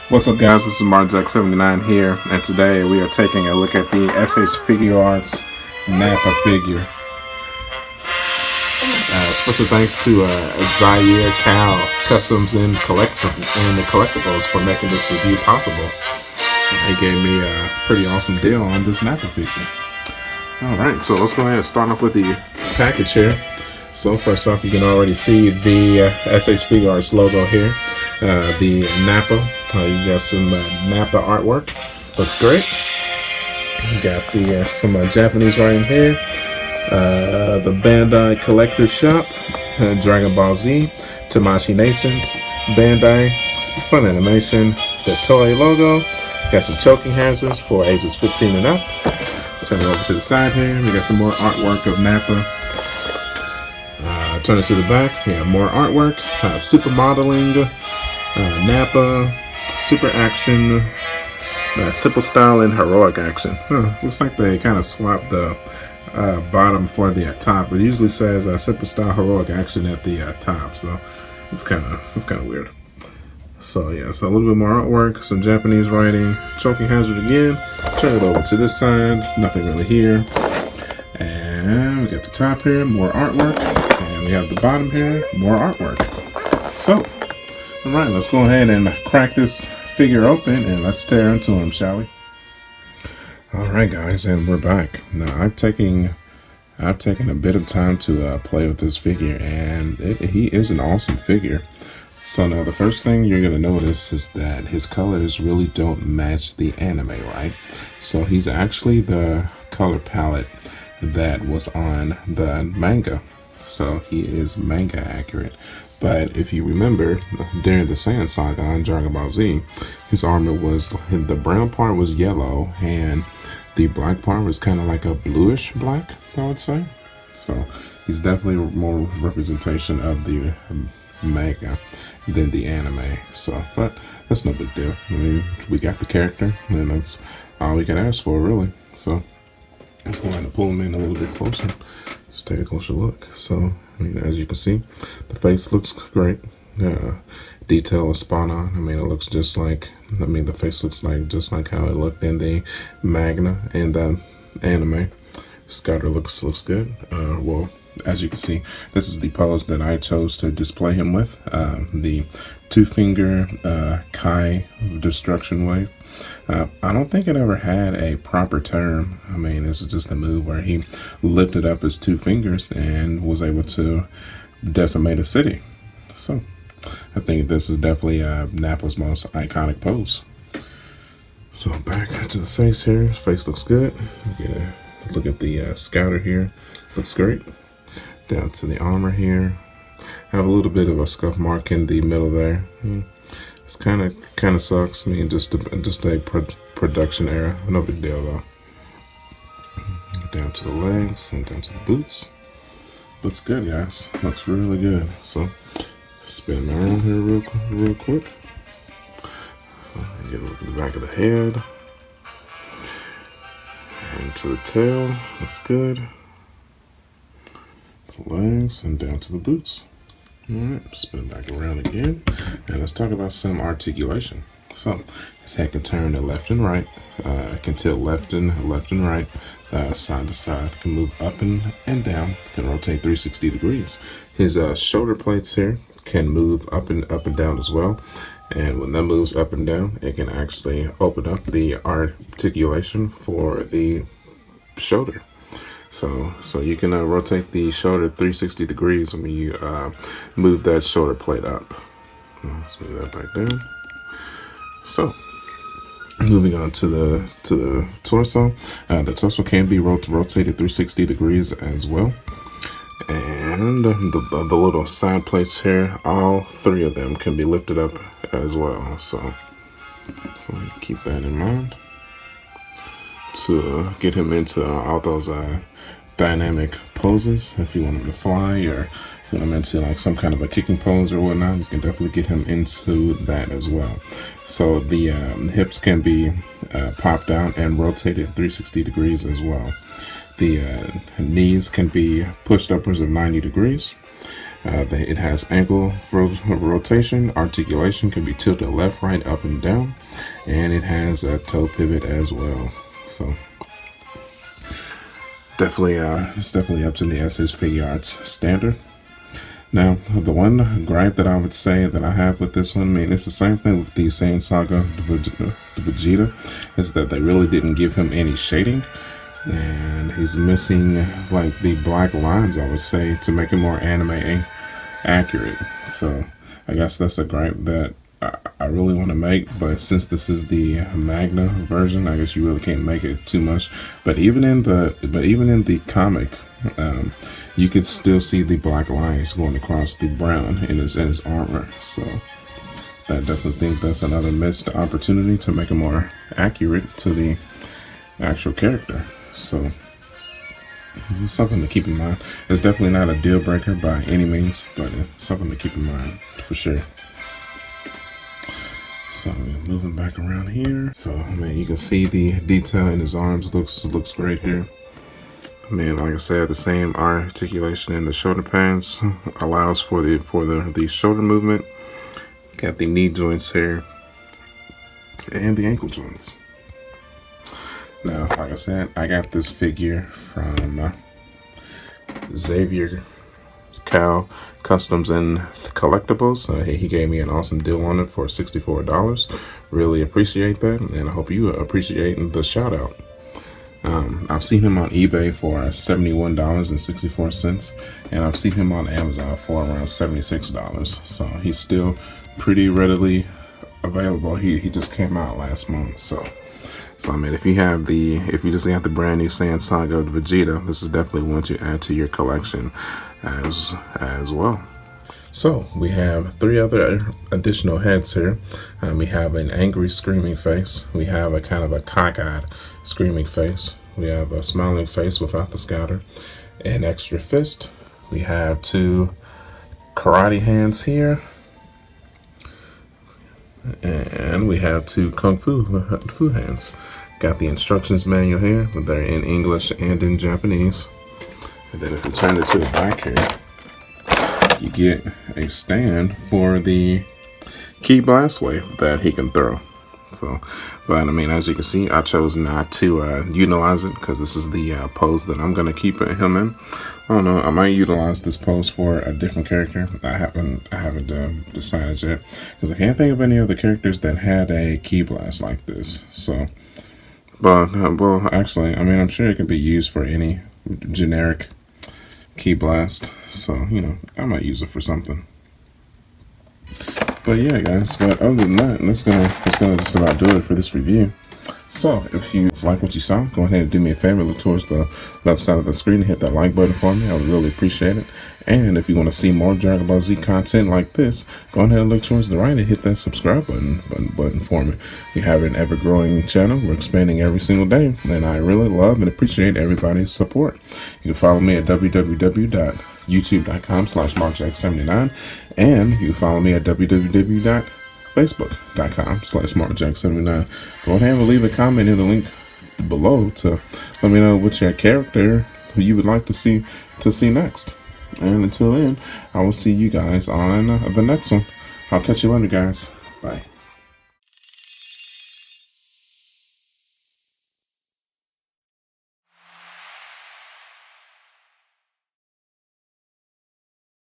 What's up, guys? This is Marjack79 here, and today we are taking a look at the SH Figuarts Nappa figure. Special thanks to Zaire Cal Customs and the Collectibles for making this review possible. He gave me a pretty awesome deal on this Nappa figure. Alright, so let's go ahead and start off with the package here. So first off, you can already see the SH Figuarts logo here. The Nappa, you got some Nappa artwork, looks great. You got the some Japanese writing here. The Bandai Collector Shop, Dragon Ball Z, Tamashii Nations, Bandai, Fun Animation, the Toei logo. Got some choking hazards for ages 15 and up. Let's turn it over to the side here. We got some more artwork of Nappa. Turn it to the back. We have more artwork. Super modeling, Nappa, super action, simple style, and heroic action. Looks like they kind of swapped the bottom for the top. It usually says simple style, heroic action at the top, so it's kind of weird. So yeah, so a little bit more artwork, some Japanese writing, choking hazard again. Turn it over to this side. Nothing really here. And we got the top here, more artwork, and we have the bottom here, more artwork. So, all right, let's go ahead and crack this figure open and let's tear into him, shall we? All right, guys, and we're back. Now, I've taken a bit of time to play with this figure, and he is an awesome figure. So now the first thing you're going to notice is that his colors really don't match the anime, right? So he's actually the color palette that was on the manga. So he is manga accurate. But if you remember, during the Saiyan saga on Dragon Ball Z, his armor was, the brown part was yellow and the black part was kind of like a bluish black, I would say. So he's definitely more representation of the manga than the anime. So, but that's no big deal. I mean, we got the character, and that's all we can ask for, really. So let's go ahead and pull him in a little bit closer. Let's take a closer look. So, I mean, as you can see, the face looks great. Detail is spot on. I mean, it looks just like, the face looks like just like how it looked in the manga and the anime. Scouter looks good. Well, as you can see, this is the pose that I chose to display him with. The two-finger Kai destruction wave. I don't think it ever had a proper term. I mean, this is just a move where he lifted up his two fingers and was able to decimate a city. So, I think this is definitely Nappa's most iconic pose. So, back to the face here. His face looks good. Look at the scouter here. Looks great. Down to the armor here. Have a little bit of a scuff mark in the middle there. It's kind of sucks. I mean, just a production error. No big deal though. Down to the legs and down to the boots. Looks good, guys. Looks really good. So spin him around here real quick. Get a look at the back of the head and to the tail. That's good. The legs and down to the boots. Alright, spin it back around again, and let's talk about some articulation. So, his head can turn to left and right, can tilt left and right, side to side, can move up and down, can rotate 360 degrees. His shoulder plates here can move up and down as well, and when that moves up and down, it can actually open up the articulation for the shoulder. So you can rotate the shoulder 360 degrees when you move that shoulder plate up. Let's move that back down. So, moving on to the torso. The torso can be rotated 360 degrees as well. And the little side plates here, all three of them can be lifted up as well. So keep that in mind to get him into all those dynamic poses. If you want him to fly, or if you want him into like some kind of a kicking pose or whatnot, you can definitely get him into that as well. So the hips can be popped out and rotated 360 degrees as well. The knees can be pushed upwards of 90 degrees. It has ankle rotation, articulation can be tilted left, right, up, and down, and it has a toe pivot as well. So definitely, it's definitely up to the SS Figuarts standard. Now, the one gripe that I would say that I have with this one, I mean, it's the same thing with the Saiyan saga, the Vegeta, is that they really didn't give him any shading, and he's missing like the black lines, I would say, to make him more anime accurate. So I guess that's a gripe that I really want to make, but since this is the Magna version, I guess you really can't make it too much. But even in the comic, you could still see the black lines going across the brown in his armor. So I definitely think that's another missed opportunity to make it more accurate to the actual character. So it's something to keep in mind. It's definitely not a deal breaker by any means, but it's something to keep in mind for sure. So moving back around here. So I mean, you can see the detail in his arms looks great here. I mean, like I said, the same articulation in the shoulder pads allows for the shoulder movement. Got the knee joints here and the ankle joints. Now, like I said, I got this figure from Xavier Cal Customs and Collectibles. He gave me an awesome deal on it for $64. Really appreciate that, and I hope you appreciate the shout out. I've seen him on eBay for $71.64, and I've seen him on Amazon for around $76. So he's still pretty readily available. He just came out last month. So I mean, if you just got the brand new Saiyan saga Vegeta, this is definitely one to add to your collection as well. So we have 3 other additional heads here. We have an angry screaming face. We have a kind of a cockeyed screaming face. We have a smiling face without the scatter. An extra fist. We have 2 karate hands here. And we have 2 kung fu hands. Got the instructions manual here, but they're in English and in Japanese. And then if we turn it to the back here, you get a stand for the ki blast wave that he can throw. So, but I mean, as you can see, I chose not to utilize it because this is the pose that I'm gonna keep him in. I don't know. I might utilize this pose for a different character. I haven't decided yet because I can't think of any other characters that had a ki blast like this. So, but well, actually, I mean, I'm sure it can be used for any generic ki blast. So I might use it for something. But yeah, guys. But other than that, that's gonna just about do it for this review. So, if you like what you saw, go ahead and do me a favor. Look towards the left side of the screen and hit that like button for me. I would really appreciate it. And if you want to see more Dragon Ball Z content like this, go ahead and look towards the right and hit that subscribe button for me. We have an ever-growing channel. We're expanding every single day, and I really love and appreciate everybody's support. You can follow me at www.youtube.com/markjack79, and you can follow me at www.facebook.com/markjack79. Go ahead and leave a comment in the link below to let me know which character you would like to see next. And until then, I will see you guys on the next one. I'll catch you later, guys. Bye.